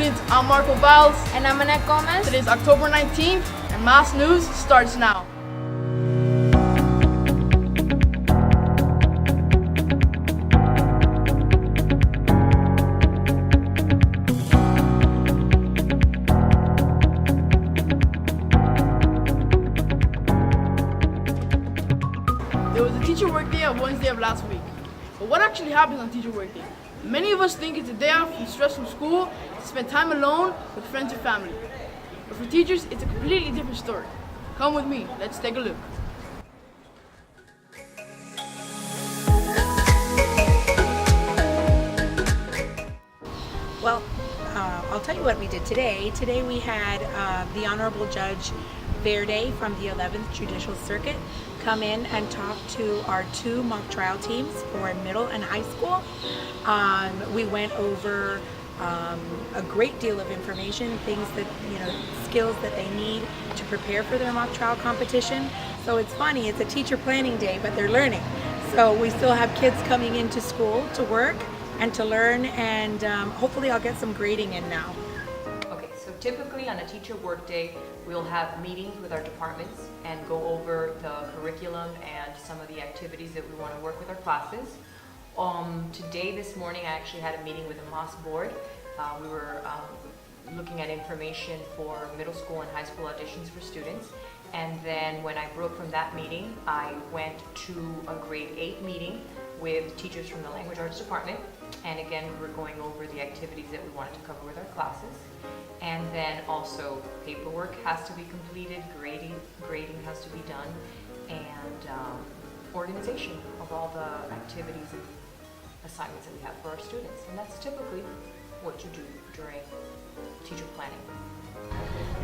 students, I'm Marco Valls. And I'm Annette Gomez. Today's October 19th, and Mass News starts now. There was a teacher workday on Wednesday of last week. But what actually happens on teacher workday? Many of us think it's a day off from stress from school to spend time alone with friends or family. But for teachers, it's a completely different story. Come with me, let's take a look. Well, I'll tell you what we did today. Today we had the Honorable Judge Verde from the 11th Judicial Circuit come in and talk to our two mock trial teams for middle and high school. We went over a great deal of information, things that, skills that they need to prepare for their mock trial competition. So it's funny, it's a teacher planning day, but they're learning. So we still have kids coming into school to work and to learn, and hopefully I'll get some grading in now. Okay, so typically on a teacher workday, we'll have meetings with our departments and go over the curriculum and some of the activities that we want to work with our classes. Today, this morning, I actually had a meeting with the MOS board. We were looking at information for middle school and high school auditions for students. And then when I broke from that meeting, I went to a grade 8 meeting with teachers from the language arts department. And again, we were going over the activities that we wanted to cover with our classes. And then also paperwork has to be completed, grading has to be done, and organization of all the activities and assignments that we have for our students. And that's typically what you do during teacher planning.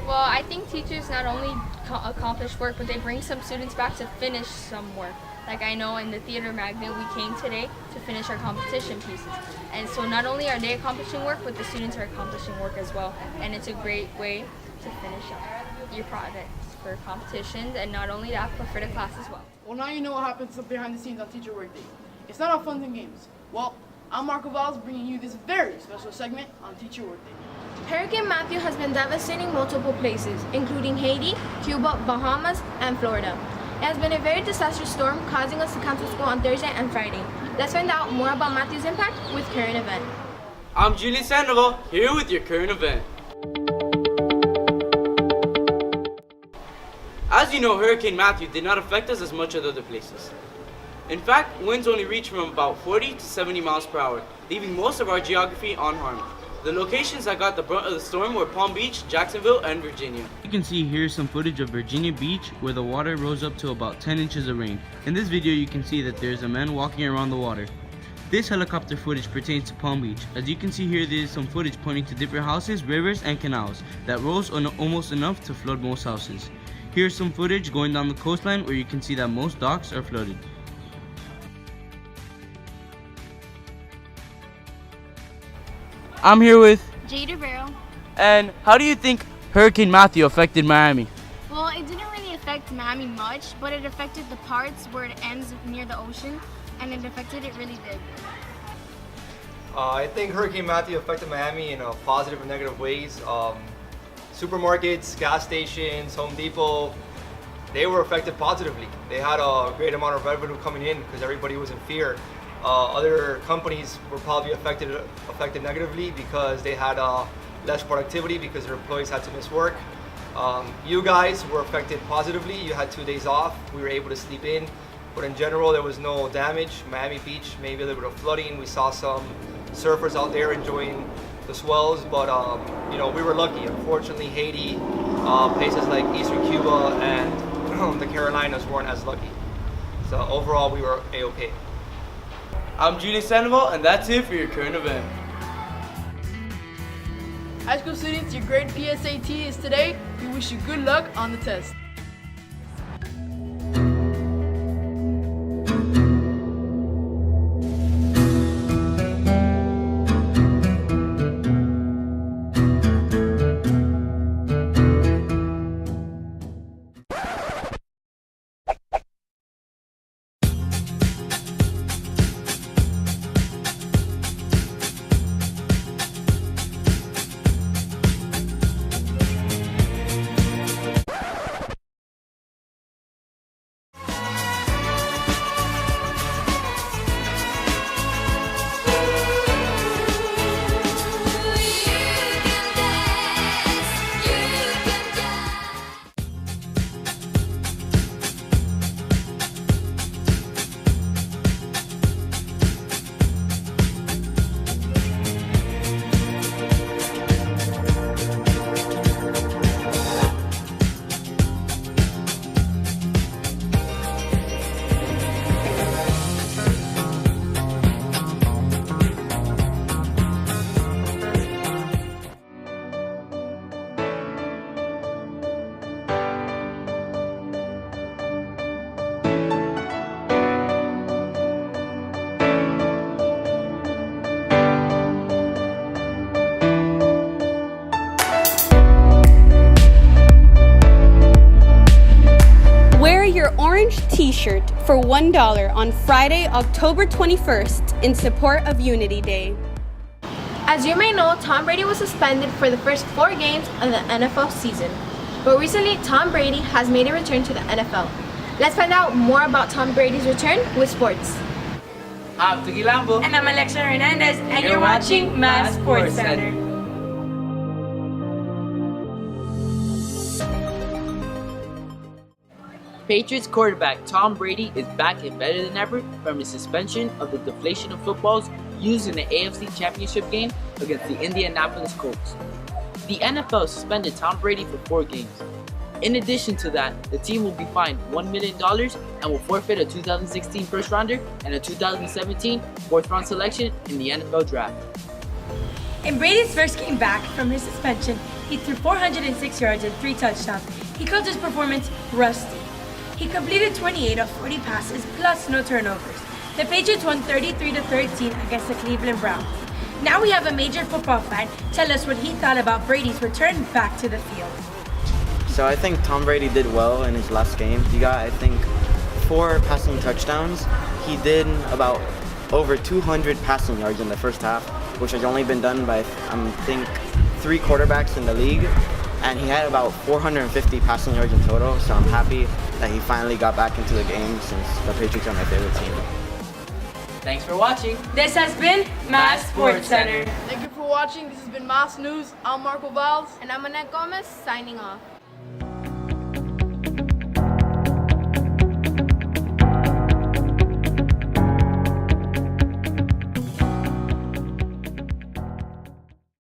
Well, I think teachers not only accomplish work, but they bring some students back to finish some work. Like I know in the theater magnet, we came today to finish our competition pieces. And so not only are they accomplishing work, but the students are accomplishing work as well. And it's a great way to finish up your projects for competitions, and not only that, but for the class as well. Well, now you know what happens behind the scenes on teacher workday. It's not all fun and games. Well, I'm Marco Valls bringing you this very special segment on teacher workday. Hurricane Matthew has been devastating multiple places, including Haiti, Cuba, Bahamas, and Florida. It has been a very disastrous storm, causing us to cancel school on Thursday and Friday. Let's find out more about Matthew's impact with Current Event. I'm Julie Sandoval, here with your Current Event. As you know, Hurricane Matthew did not affect us as much as other places. In fact, winds only reached from about 40 to 70 miles per hour, leaving most of our geography unharmed. The locations that got the brunt of the storm were Palm Beach, Jacksonville, and Virginia. You can see here some footage of Virginia Beach where the water rose up to about 10 inches of rain. In this video you can see that there's a man walking around the water. This helicopter footage pertains to Palm Beach. As you can see here, there is some footage pointing to different houses, rivers, and canals that rose almost enough to flood most houses. Here's some footage going down the coastline where you can see that most docks are flooded. I'm here with Jade Rivero. And how do you think Hurricane Matthew affected Miami? Well, it didn't really affect Miami much, but it affected the parts where it ends near the ocean, and it affected it really big. I think Hurricane Matthew affected Miami in positive and negative ways. Supermarkets, gas stations, Home Depot, they were affected positively. They had a great amount of revenue coming in because everybody was in fear. Other companies were probably affected negatively because they had less productivity because their employees had to miss work. You guys were affected positively. You had 2 days off. We were able to sleep in. But in general, there was no damage. Miami Beach, maybe a little bit of flooding. We saw some surfers out there enjoying the swells, but we were lucky. Unfortunately, Haiti, places like Eastern Cuba and the Carolinas weren't as lucky. So overall, we were A-okay. I'm Julie Sandoval, and that's it for your Current Event. High school students, your grade PSAT is today. We wish you good luck on the test. t-shirt for $1 on Friday, October 21st in support of Unity Day. As you may know, Tom Brady was suspended for the first 4 games of the NFL season. But recently, Tom Brady has made a return to the NFL. Let's find out more about Tom Brady's return with sports. I'm Tuki Lambo. And I'm Alexa Hernandez, and you're watching Mass Sports Center. Patriots quarterback Tom Brady is back and better than ever from his suspension of the deflation of footballs used in the AFC Championship game against the Indianapolis Colts. The NFL suspended Tom Brady for 4 games. In addition to that, the team will be fined $1 million and will forfeit a 2016 first rounder and a 2017 fourth round selection in the NFL draft. In Brady's first game back from his suspension, he threw 406 yards and 3 touchdowns. He called his performance rusty. He completed 28 of 40 passes plus no turnovers. The Patriots won 33-13 against the Cleveland Browns. Now we have a major football fan tell us what he thought about Brady's return back to the field. So I think Tom Brady did well in his last game. He got, I think, 4 passing touchdowns. He did about over 200 passing yards in the first half, which has only been done by, I think, 3 quarterbacks in the league. And he had about 450 passing yards in total, so I'm happy that he finally got back into the game since the Patriots are my favorite team. Thanks for watching. This has been Mass Sports Center. Thank you for watching. This has been Mass News. I'm Marco Valls. And I'm Annette Gomez, signing off.